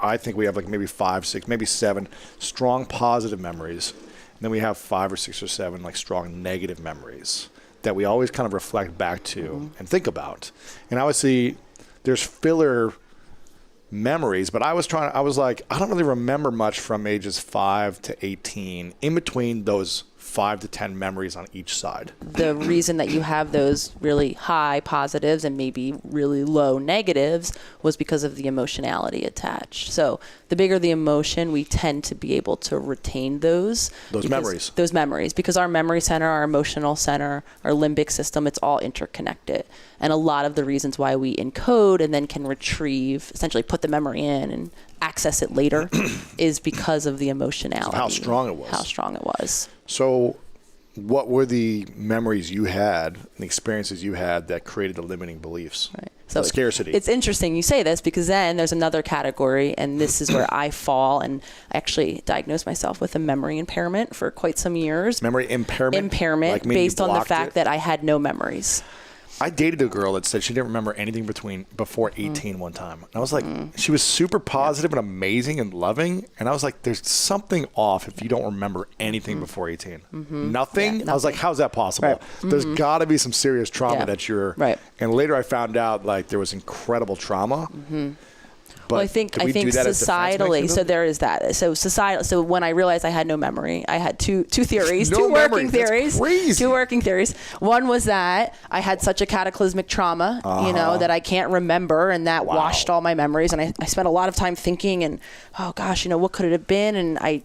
I think we have like maybe 5, 6, maybe 7 strong positive memories. And then we have 5 or 6 or 7 like strong negative memories that we always kind of reflect back to and think about. And obviously there's filler memories, but I was like, I don't really remember much from ages 5 to 18 in between those 5 to 10 memories on each side. The reason that you have those really high positives and maybe really low negatives was because of the emotionality attached. So the bigger the emotion, we tend to be able to retain those memories. Those memories, because our memory center, our emotional center, our limbic system, it's all interconnected. And a lot of the reasons why we encode and then can retrieve, essentially put the memory in and access it later is because of the emotionality. So how strong it was. How strong it was. So what were the memories you had and the experiences you had that created the limiting beliefs? Right. So the scarcity. It's interesting you say this, because then there's another category, and this is where I fall, and I actually diagnosed myself with a memory impairment for quite some years. Memory impairment? Impairment, like based on the fact that I had no memories. I dated a girl that said she didn't remember anything before 18 one time. And I was like, she was super positive and amazing and loving. And I was like, there's something off if you don't remember anything before 18. Nothing? Yeah, nothing. I was like, how's that possible? Right. There's got to be some serious trauma that you're... Right. And later I found out like there was incredible trauma. But well, I think societally, so there is that. So when I realized I had no memory, I had two theories, two working theories. One was that I had such a cataclysmic trauma, that I can't remember, and that washed all my memories. And I spent a lot of time thinking, and oh gosh, what could it have been? And I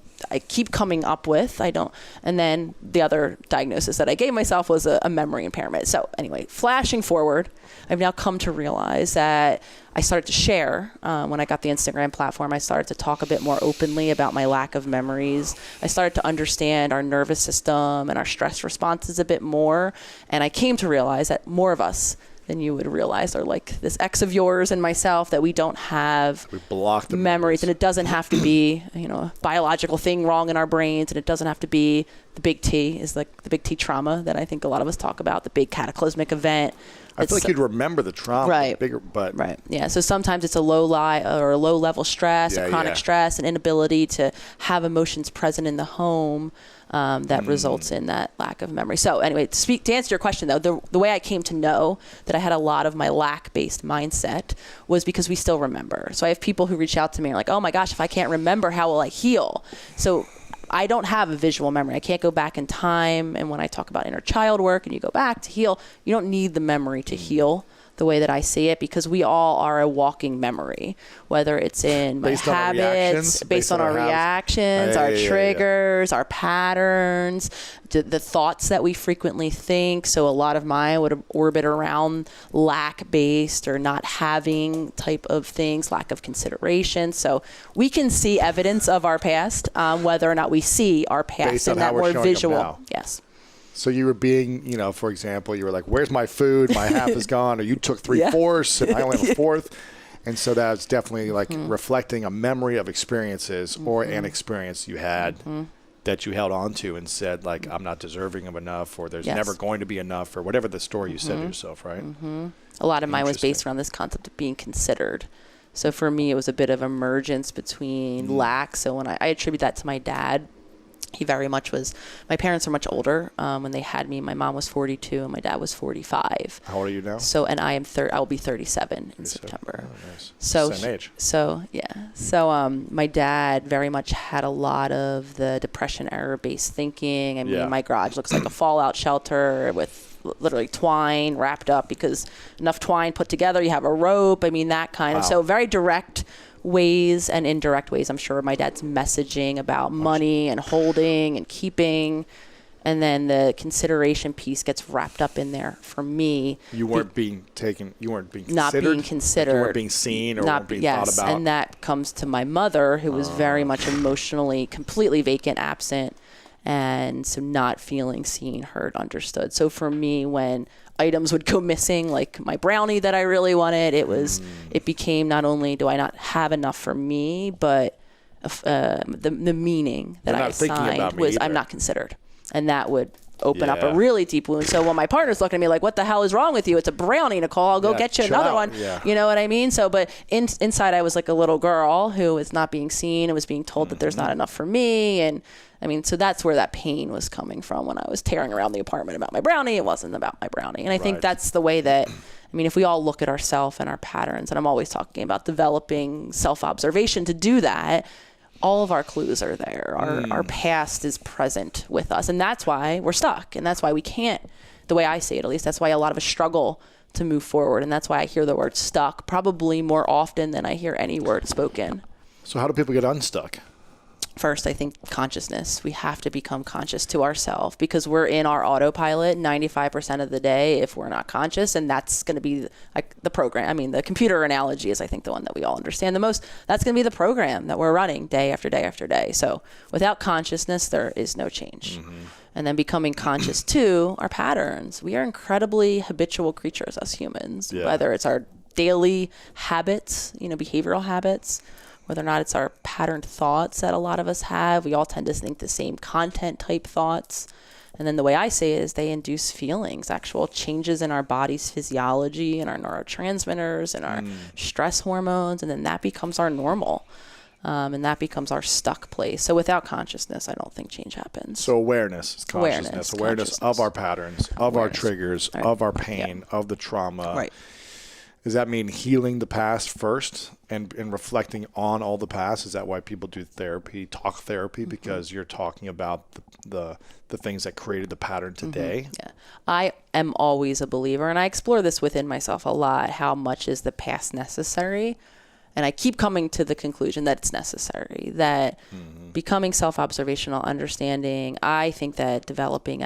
keep coming up with, and then the other diagnosis that I gave myself was a memory impairment. So anyway, flashing forward, I've now come to realize that I started to share, when I got the Instagram platform, I started to talk a bit more openly about my lack of memories. I started to understand our nervous system and our stress responses a bit more. And I came to realize that more of us than you would realize are like this ex of yours and myself, that we don't have memories. And it doesn't have to be, a biological thing wrong in our brains. And it doesn't have to be the big T, is like the big T trauma that I think a lot of us talk about, the big cataclysmic event. I feel like you'd remember the trauma, right? Right. Yeah. So sometimes it's a low level stress, a chronic stress, an inability to have emotions present in the home that results in that lack of memory. So anyway, to answer your question though, the way I came to know that I had a lot of my lack-based mindset was because we still remember. So I have people who reach out to me and are like, oh my gosh, if I can't remember, how will I heal? So I don't have a visual memory. I can't go back in time. And when I talk about inner child work and you go back to heal, you don't need the memory to heal the way that I see it, because we all are a walking memory, whether it's in my habits, based on our reactions, our triggers, our patterns, the thoughts that we frequently think. So a lot of mine would orbit around lack-based or not having type of things, lack of consideration. So we can see evidence of our past, whether or not we see our past in that more visual. Yes. So you were being, for example, you were like, where's my food? My half is gone. Or you took 3/4 and I only have a fourth. And so that's definitely like reflecting a memory of experiences or an experience you had that you held on to and said, like, I'm not deserving of enough, or there's never going to be enough, or whatever the story you said to yourself, right? A lot of mine was based around this concept of being considered. So for me, it was a bit of emergence between lack. So when I attribute that to my dad, he very much was. My parents are much older. When they had me, my mom was 42 and my dad was 45. How old are you now? So, and I will be 37 in September. Oh, nice. So same age. So yeah. So my dad very much had a lot of the depression era-based thinking. I mean, my garage looks like a fallout shelter with literally twine wrapped up, because enough twine put together, you have a rope. I mean, that kind of. So very direct ways and indirect ways, I'm sure, my dad's messaging about money and holding and keeping, and then the consideration piece gets wrapped up in there for me. You weren't being taken, you weren't being not considered. Being considered. You weren't being seen or weren't being thought about. And that comes to my mother, who was very much emotionally completely vacant, absent, and so not feeling seen, heard, understood. So for me, when items would go missing, like my brownie that I really wanted, it became not only do I not have enough for me, but the meaning that I assigned was I'm not considered. And that would open up a really deep wound. So when my partner's looking at me like, what the hell is wrong with you? It's a brownie, Nicole. I'll go get you another one. Yeah. You know what I mean? So, but inside I was like a little girl who was not being seen and was being told that there's not enough for me. And I mean, so that's where that pain was coming from when I was tearing around the apartment about my brownie. It wasn't about my brownie. And I think that's the way that, I mean, if we all look at ourselves and our patterns, and I'm always talking about developing self-observation to do that, all of our clues are there. Our past is present with us. And that's why we're stuck. And that's why we can't, the way I see it at least, that's why a lot of us struggle to move forward. And that's why I hear the word stuck probably more often than I hear any word spoken. So how do people get unstuck? First, I think consciousness. We have to become conscious to ourselves because we're in our autopilot 95% of the day if we're not conscious. And that's going to be like the program. I mean, the computer analogy is, I think, the one that we all understand the most. That's going to be the program that we're running day after day after day. So without consciousness, there is no change. And then becoming conscious to our patterns. We are incredibly habitual creatures as humans, whether it's our daily habits, behavioral habits, whether or not it's our patterned thoughts that a lot of us have. We all tend to think the same content type thoughts. And then the way I say it is they induce feelings, actual changes in our body's physiology and our neurotransmitters and our stress hormones. And then that becomes our normal. And that becomes our stuck place. So without consciousness, I don't think change happens. So awareness is consciousness. Awareness of our patterns, of our triggers, of our pain, of the trauma. Right. Does that mean healing the past first and reflecting on all the past? Is that why people do therapy, talk therapy? Because you're talking about the things that created the pattern today? Yeah. I am always a believer, and I explore this within myself a lot. How much is the past necessary? And I keep coming to the conclusion that it's necessary, that becoming self-observational, understanding, I think that developing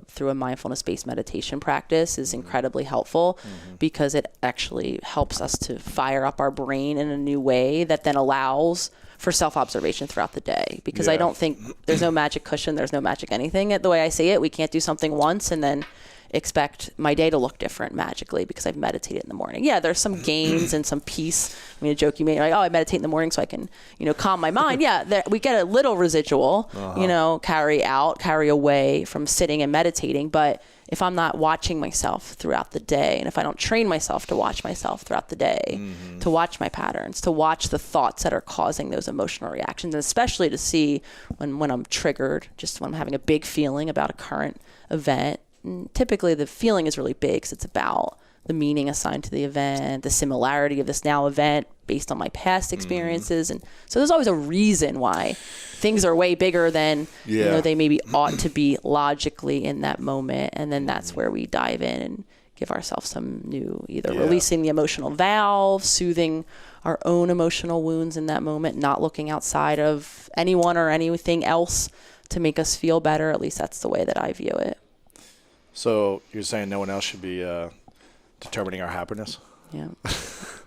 through a mindfulness-based meditation practice is incredibly helpful because it actually helps us to fire up our brain in a new way that then allows for self-observation throughout the day. Because I don't think there's no magic cushion, there's no magic anything. The way I see it, we can't do something once and then expect my day to look different magically because I've meditated in the morning. Yeah, there's some gains and some peace. I mean, a joke you made, like, I meditate in the morning so I can, calm my mind. Yeah, we get a little residual, carry away from sitting and meditating. But if I'm not watching myself throughout the day, and if I don't train myself to watch myself throughout the day, to watch my patterns, to watch the thoughts that are causing those emotional reactions, and especially to see when I'm triggered, just when I'm having a big feeling about a current event. And typically the feeling is really big because it's about the meaning assigned to the event, the similarity of this now event based on my past experiences. And so there's always a reason why things are way bigger than they maybe ought to be logically in that moment. And then that's where we dive in and give ourselves some new, either releasing the emotional valve, soothing our own emotional wounds in that moment, not looking outside of anyone or anything else to make us feel better. At least that's the way that I view it. So you're saying no one else should be determining our happiness? Yeah.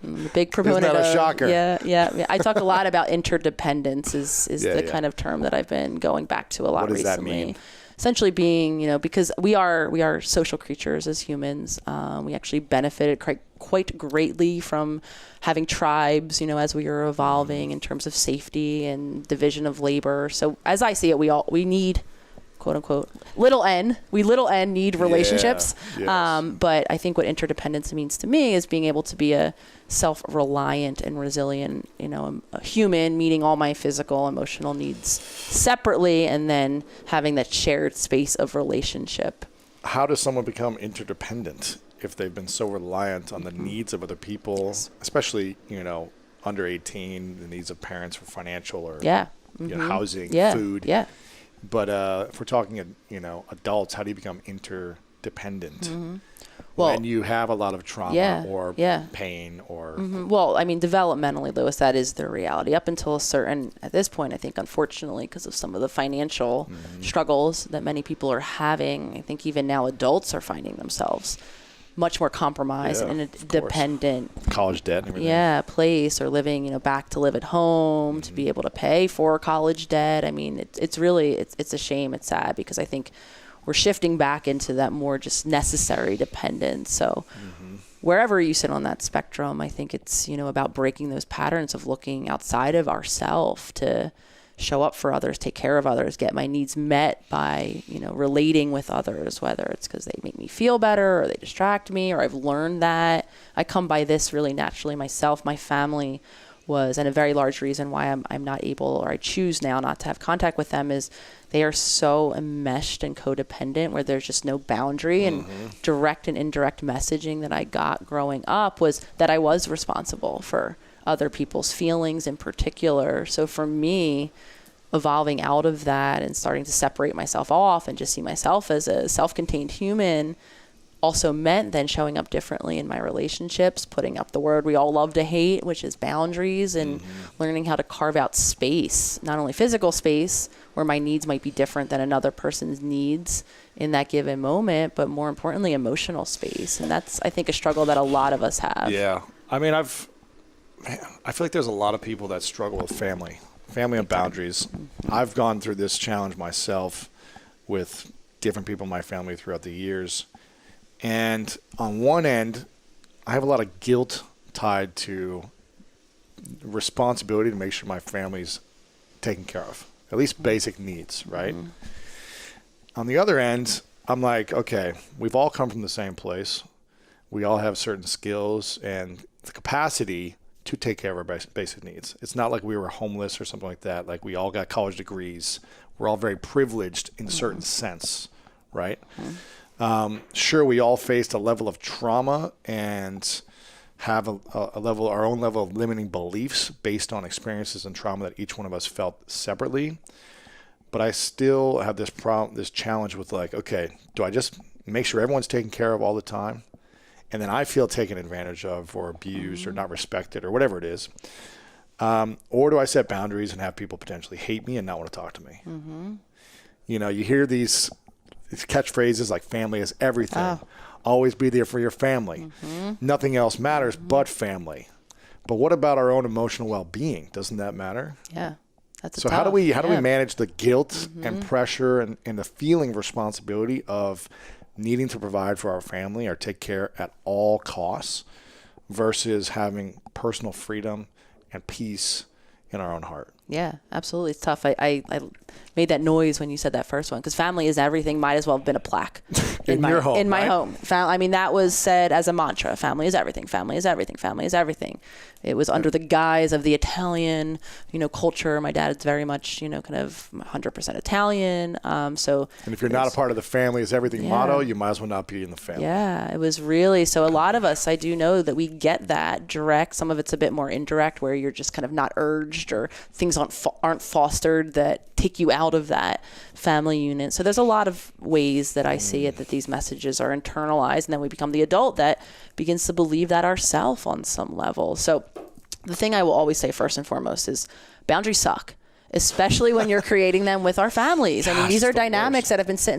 I'm a big proponent Isn't that a shocker? Yeah. I talk a lot about interdependence is the kind of term that I've been going back to a lot recently. What does that mean? Essentially being, because we are social creatures as humans. We actually benefited quite greatly from having tribes, as we are evolving in terms of safety and division of labor. So as I see it, we need, quote unquote, little n need relationships. But I think what interdependence means to me is being able to be a self-reliant and resilient, a human, meeting all my physical, emotional needs separately, and then having that shared space of relationship. How does someone become interdependent if they've been so reliant on the needs of other people, especially, under 18, the needs of parents for financial or housing, food? Yeah. But if we're talking, adults, how do you become interdependent when you have a lot of trauma or pain or? Well, I mean, developmentally, Louis, that is the reality. Up until at this point, I think, unfortunately, because of some of the financial struggles that many people are having, I think even now adults are finding themselves much more compromised and dependent. College debt and everything. Place or living, back to live at home to be able to pay for college debt. I mean, it's really a shame. It's sad because I think we're shifting back into that more just necessary dependence. So wherever you sit on that spectrum, I think it's, about breaking those patterns of looking outside of ourselves to show up for others, take care of others, get my needs met by, relating with others, whether it's because they make me feel better or they distract me, or I've learned that. I come by this really naturally myself. My family was, and a very large reason why I'm not able, or I choose now not to have contact with them, is they are so enmeshed and codependent where there's just no boundary. And direct and indirect messaging that I got growing up was that I was responsible for other people's feelings in particular. So for me, evolving out of that and starting to separate myself off and just see myself as a self-contained human also meant then showing up differently in my relationships, putting up the word we all love to hate, which is boundaries, and learning how to carve out space, not only physical space where my needs might be different than another person's needs in that given moment, but more importantly, emotional space. And that's, I think, a struggle that a lot of us have. Yeah. I mean, I feel like there's a lot of people that struggle with family and boundaries. I've gone through this challenge myself with different people in my family throughout the years. And on one end, I have a lot of guilt tied to responsibility to make sure my family's taken care of, at least basic needs, right? On the other end, I'm like, okay, we've all come from the same place. We all have certain skills and the capacity to take care of our basic needs. It's not like we were homeless or something like that. Like, we all got college degrees. We're all very privileged in a certain sense, right? Sure, we all faced a level of trauma and have our own level of limiting beliefs based on experiences and trauma that each one of us felt separately. But I still have this challenge with, like, okay, do I just make sure everyone's taken care of all the time, and then I feel taken advantage of or abused or not respected or whatever it is? Or do I set boundaries and have people potentially hate me and not want to talk to me? You hear these catchphrases like family is everything. Always be there for your family. Nothing else matters but family. But what about our own emotional well-being? Doesn't that matter? Yeah. That's so how do we manage the guilt and pressure and the feeling of responsibility of needing to provide for our family or take care at all costs versus having personal freedom and peace in our own heart? Yeah, absolutely. It's tough. I made that noise when you said that first one, because family is everything might as well have been a plaque in your home, in my right? home. I mean, that was said as a mantra. Family is everything. Family is everything. Family is everything. It was under the guise of the Italian, culture. My dad is very much, kind of 100% Italian. And if you're not a part of the family is everything motto, you might as well not be in the family. Yeah, it was really, so a lot of us, I do know that we get that direct. Some of it's a bit more indirect, where you're just kind of not urged, or things aren't fostered that take you out of that family unit. So there's a lot of ways that I see it, that these messages are internalized, and then we become the adult that begins to believe that ourselves on some level. So the thing I will always say first and foremost is boundaries suck, especially when you're creating them with our families. I mean, these are dynamics that have been set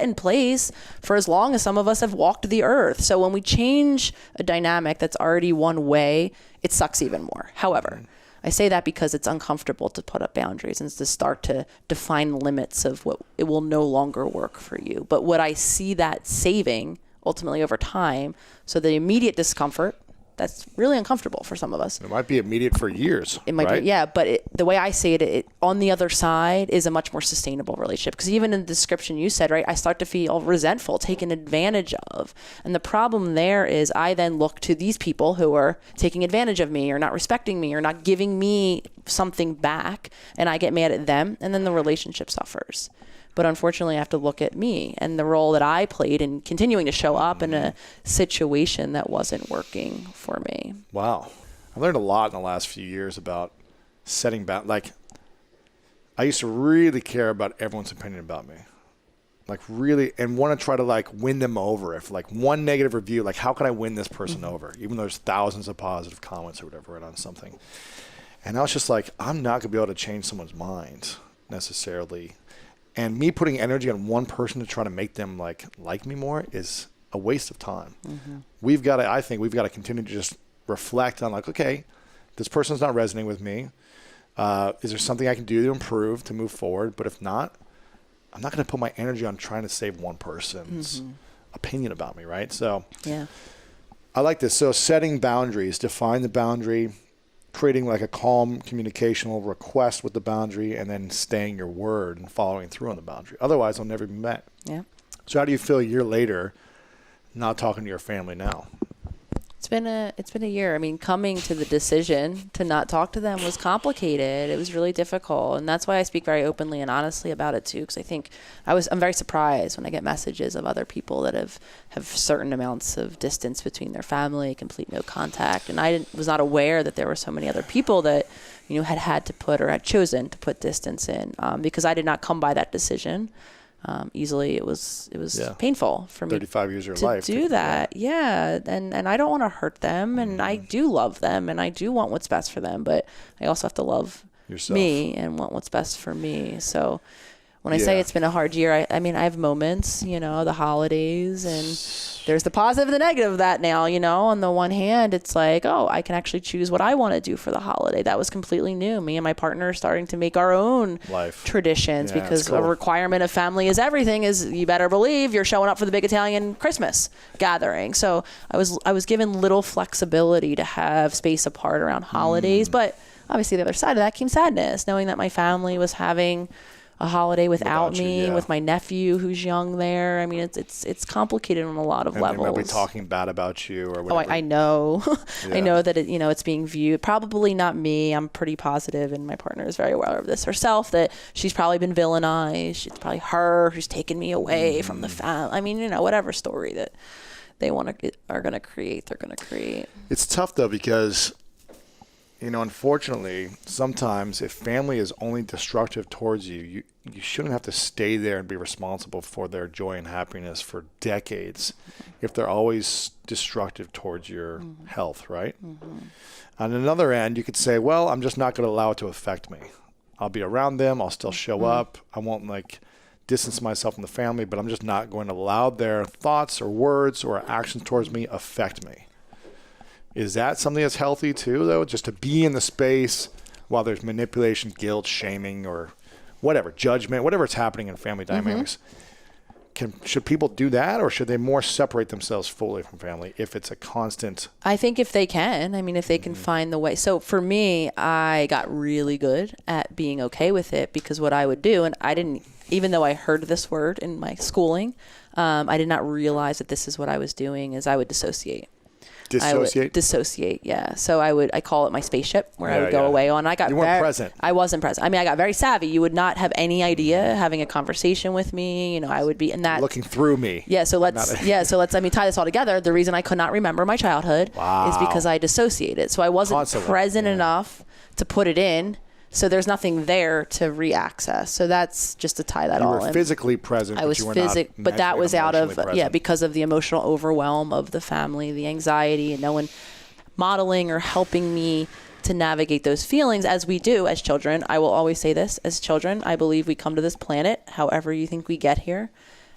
in place for as long as some of us have walked the earth. So when we change a dynamic that's already one way, it sucks even more. However, I say that because it's uncomfortable to put up boundaries and to start to define limits of what it will no longer work for you. But what I see that saving ultimately over time, so the immediate discomfort, that's really uncomfortable for some of us. It might be immediate for years. It might be, yeah. But the way I see it, on the other side is a much more sustainable relationship. Because even in the description you said, right, I start to feel resentful, taken advantage of. And the problem there is I then look to these people who are taking advantage of me or not respecting me or not giving me something back. And I get mad at them. And then the relationship suffers. But unfortunately, I have to look at me and the role that I played in continuing to show up in a situation that wasn't working for me. Wow. I've learned a lot in the last few years about setting boundaries. Like, I used to really care about everyone's opinion about me. Like, really, and want to try to, like, win them over. If, like, one negative review, like, how can I win this person over? Even though there's thousands of positive comments or whatever on something. And I was just like, I'm not going to be able to change someone's mind necessarily. And me putting energy on one person to try to make them like me more is a waste of time. I think we've got to continue to just reflect on, like, okay, this person's not resonating with me. Is there something I can do to improve, to move forward? But if not, I'm not going to put my energy on trying to save one person's opinion about me, right? So yeah, I like this. So setting boundaries, define the boundary, creating like a calm communicational request with the boundary and then staying your word and following through on the boundary. Otherwise, they'll never be met. Yeah. So how do you feel a year later not talking to your family now? It's been a year. I mean, coming to the decision to not talk to them was complicated. It was really difficult. And that's why I speak very openly and honestly about it too. Because I think I'm very surprised when I get messages of other people that have certain amounts of distance between their family, complete no contact. And I was not aware that there were so many other people that, had to put or had chosen to put distance in, because I did not come by that decision. Easily. It was painful for me 35 years of your to life do that. Yeah. And I don't want to hurt them, and I do love them, and I do want what's best for them, but I also have to love yourself, me, and want what's best for me. So when I say it's been a hard year, I mean, I have moments, the holidays, and there's the positive and the negative of that now, On the one hand, it's like, oh, I can actually choose what I want to do for the holiday. That was completely new. Me and my partner are starting to make our own life traditions, because a requirement of family is everything is, you better believe you're showing up for the big Italian Christmas gathering. So I was given little flexibility to have space apart around holidays, but obviously the other side of that came sadness, knowing that my family was having a holiday without me, with my nephew who's young there. I mean, it's complicated on a lot of levels. They might be talking bad about you or whatever. Oh, I know. I know that it's being viewed. Probably not me. I'm pretty positive, and my partner is very aware of this herself, that she's probably been villainized. It's probably her who's taken me away from the family. I mean, whatever story that they are going to create, they're going to create. It's tough though, because unfortunately, sometimes if family is only destructive towards you, you shouldn't have to stay there and be responsible for their joy and happiness for decades if they're always destructive towards your health, right? On another end, you could say, well, I'm just not going to allow it to affect me. I'll be around them. I'll still show up. I won't distance myself from the family, but I'm just not going to allow their thoughts or words or actions towards me affect me. Is that something that's healthy too, though? Just to be in the space while there's manipulation, guilt, shaming, or whatever, judgment, whatever's happening in family dynamics. Should people do that, or should they more separate themselves fully from family if it's a constant? I think if they can, if they can find the way. So for me, I got really good at being okay with it, because what I would do, and I didn't, even though I heard this word in my schooling, I did not realize that this is what I was doing, is I would dissociate. Dissociate, yeah. So I call it my spaceship, where I would go away on. You weren't present. I wasn't present. I got very savvy. You would not have any idea having a conversation with me. I would be in that looking through me. Yeah. So let's let me tie this all together. The reason I could not remember my childhood is because I dissociated. So I wasn't present enough to put it in. So there's nothing there to re-access. So that's just to tie that all in. You were physically present, I was but that was out of, because of the emotional overwhelm of the family, the anxiety, and no one modeling or helping me to navigate those feelings as we do as children. I will always say this, as children, I believe we come to this planet, however you think we get here,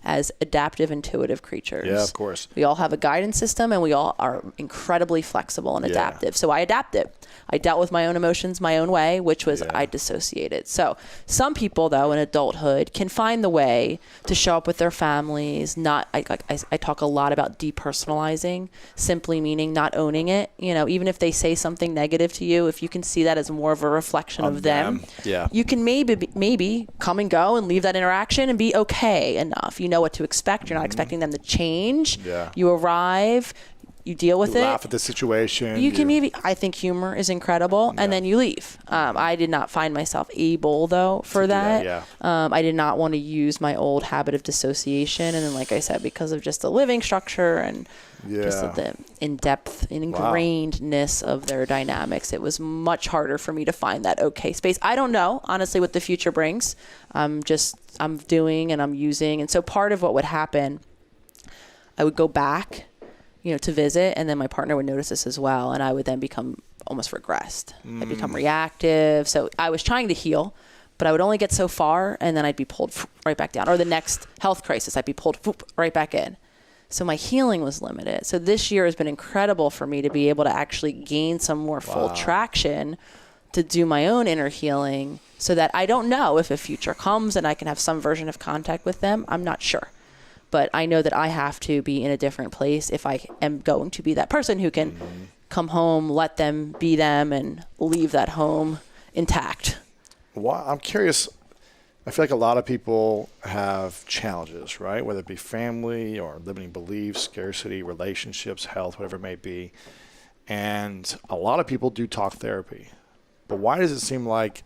as adaptive, intuitive creatures. Yeah, of course. We all have a guidance system, and we all are incredibly flexible and adaptive. So I adapted. I dealt with my own emotions my own way, which was I dissociated. So some people, though, in adulthood can find the way to show up with their families. I talk a lot about depersonalizing, simply meaning not owning it. Even if they say something negative to you, if you can see that as more of a reflection of them, you can maybe come and go and leave that interaction and be okay enough. You know what to expect. You're not expecting them to change. Yeah. You arrive. You deal with it. Laugh at the situation. You can I think humor is incredible, and then you leave. I did not find myself able, though, for that. I did not want to use my old habit of dissociation, and then, like I said, because of just the living structure and just the in-depth and ingrainedness of their dynamics, it was much harder for me to find that okay space. I don't know, honestly, what the future brings. I'm doing and I'm using, and so part of what would happen, I would go back to visit, and then my partner would notice this as well, and I would then become almost regressed. I'd become reactive. So I was trying to heal, but I would only get so far, and then I'd be pulled right back down. Or the next health crisis, I'd be pulled right back in. So my healing was limited. So this year has been incredible for me to be able to actually gain some more full traction to do my own inner healing, so that I don't know if a future comes and I can have some version of contact with them. I'm not sure. But I know that I have to be in a different place if I am going to be that person who can come home, let them be them, and leave that home intact. Well, I'm curious. I feel like a lot of people have challenges, right? Whether it be family or limiting beliefs, scarcity, relationships, health, whatever it may be. And a lot of people do talk therapy. But why does it seem like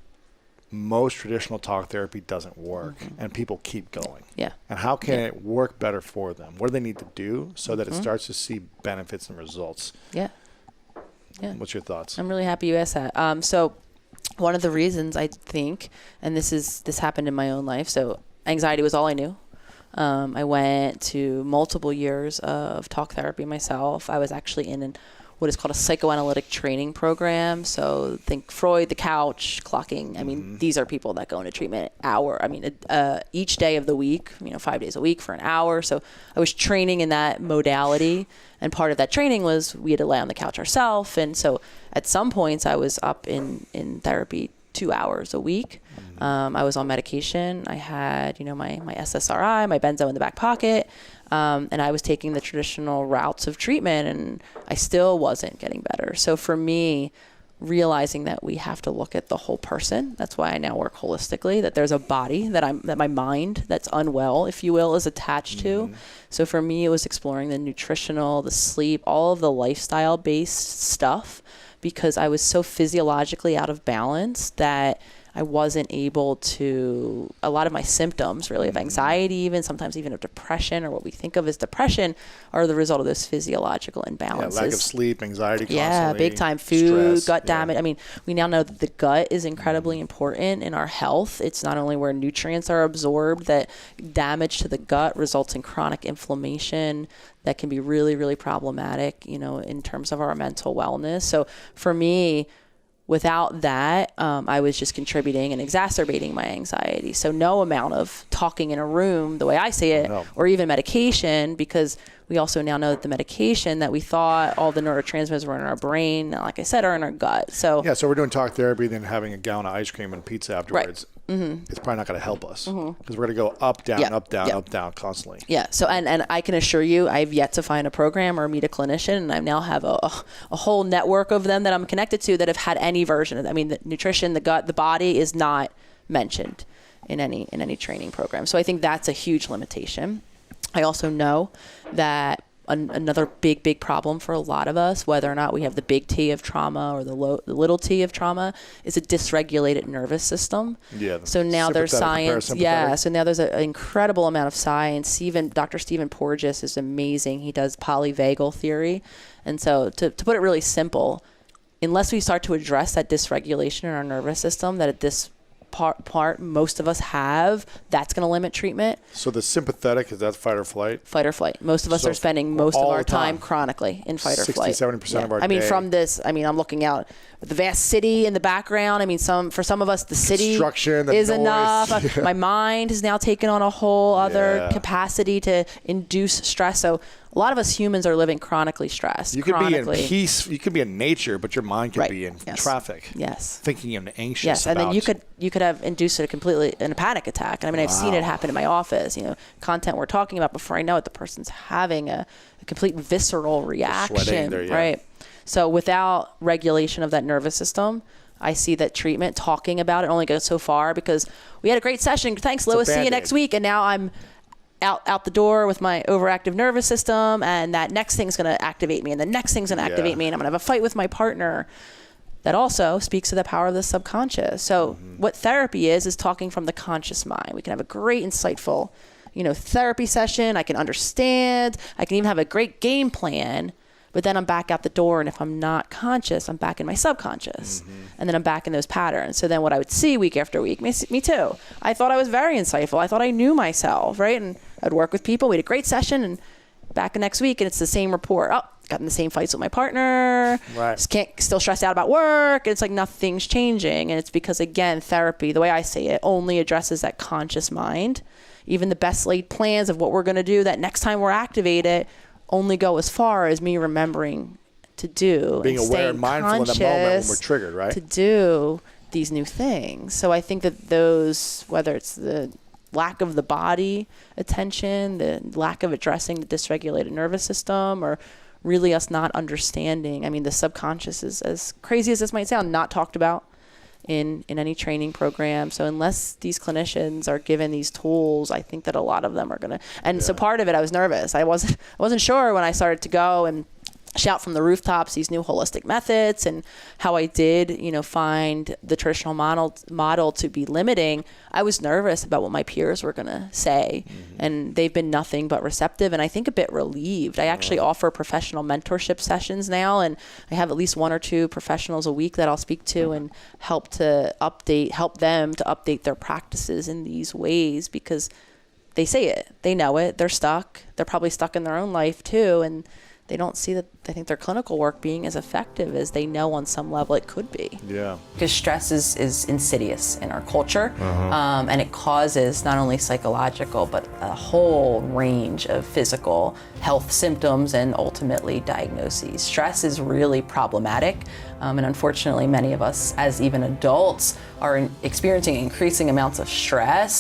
most traditional talk therapy doesn't work and people keep going? Yeah. And how can it work better for them? What do they need to do so that it starts to see benefits and results? Yeah. What's your thoughts? I'm really happy you asked that. So one of the reasons I think, and this happened in my own life, so anxiety was all I knew. I went to multiple years of talk therapy myself. I was actually in what is called a psychoanalytic training program. So think Freud, the couch, clocking. I mean, these are people that go into treatment each day of the week, 5 days a week for an hour. So I was training in that modality. And part of that training was we had to lay on the couch ourselves. And so at some points I was up in therapy 2 hours a week. I was on medication. I had, my SSRI, my benzo in the back pocket. And I was taking the traditional routes of treatment, and I still wasn't getting better. So for me, realizing that we have to look at the whole person, that's why I now work holistically, that there's a body that my mind that's unwell, if you will, is attached to. So for me, it was exploring the nutritional, the sleep, all of the lifestyle based stuff, because I was so physiologically out of balance that I wasn't able to, a lot of my symptoms really of anxiety, even sometimes even of depression, or what we think of as depression, are the result of those physiological imbalances. Yeah, lack of sleep, anxiety constantly. Yeah, big time. Food, stress, gut damage. I mean, we now know that the gut is incredibly important in our health. It's not only where nutrients are absorbed, that damage to the gut results in chronic inflammation that can be really, really problematic, in terms of our mental wellness. So for me, without that, I was just contributing and exacerbating my anxiety. So no amount of talking in a room, the way I see it, or even medication, because we also now know that the medication that we thought all the neurotransmitters were in our brain, like I said, are in our gut. So we're doing talk therapy, then having a gallon of ice cream and pizza afterwards. Right. It's probably not going to help us because we're going to go up, down, up, down, up, down constantly. Yeah. So, and I can assure you, I've yet to find a program or meet a clinician, and I now have a whole network of them that I'm connected to that have had any version of that. I mean, the nutrition, the gut, the body is not mentioned in any training program. So I think that's a huge limitation. I also know that another big problem for a lot of us, whether or not we have the big T of trauma or the little T of trauma, is a dysregulated nervous system. Yeah. So now there's science. Yeah. So now there's an incredible amount of science. Dr. Stephen Porges is amazing. He does polyvagal theory. And so to put it really simple, unless we start to address that dysregulation in our nervous system that at this part most of us have, that's going to limit treatment. So the sympathetic, is that fight or flight? Fight or flight. Most of us are spending most of our time chronically in fight or flight. 60-70% of our day. From this, I'm looking out at the vast city in the background. For some of us, the city is enough. My mind has now taken on a whole other capacity to induce stress. So a lot of us humans are living chronically stressed. You could be in peace. You could be in nature, but your mind could be in traffic. Yes. Thinking and anxious. Yes, and then you could have induced it completely in a panic attack. And I've seen it happen in my office. Content we're talking about, before I know it, the person's having a complete visceral reaction. Right. So without regulation of that nervous system, I see that treatment, talking about it, only goes so far, because we had a great session. Thanks, Lois. See you next week. And now I'm out the door with my overactive nervous system, and that next thing's going to activate me, and the next thing's going to activate me, and I'm going to have a fight with my partner. That also speaks to the power of the subconscious. So what therapy is talking from the conscious mind. We can have a great, insightful, therapy session. I can understand. I can even have a great game plan. But then I'm back out the door, and if I'm not conscious, I'm back in my subconscious. And then I'm back in those patterns. So then what I would see week after week, me too. I thought I was very insightful. I thought I knew myself, right? And I'd work with people. We had a great session, and back the next week, and it's the same report. Oh, got in the same fights with my partner. Right. Still stressed out about work. And it's like nothing's changing. And it's because, again, therapy, the way I see it, only addresses that conscious mind. Even the best laid plans of what we're going to do that next time we're activated only go as far as me remembering to do. Being aware and mindful in the moment when we're triggered, right? To do these new things. So I think that those, whether it's the lack of the body attention, the lack of addressing the dysregulated nervous system, or really us not understanding. I mean, the subconscious is, as crazy as this might sound, not talked about in any training program. So unless these clinicians are given these tools, I think that a lot of them are going to, and so part of it, I was nervous. I wasn't sure when I started to go and shout from the rooftops these new holistic methods, and how I did, find the traditional model to be limiting. I was nervous about what my peers were going to say, and they've been nothing but receptive, and I think a bit relieved. I actually offer professional mentorship sessions now, and I have at least 1 or 2 professionals a week that I'll speak to and help them to update their practices in these ways, because they say it, they know it, they're stuck. They're probably stuck in their own life too, and they don't see that. I think their clinical work being as effective as they know on some level it could be. Yeah. Because stress is insidious in our culture, and it causes not only psychological, but a whole range of physical health symptoms and ultimately diagnoses. Stress is really problematic, and unfortunately many of us as even adults are experiencing increasing amounts of stress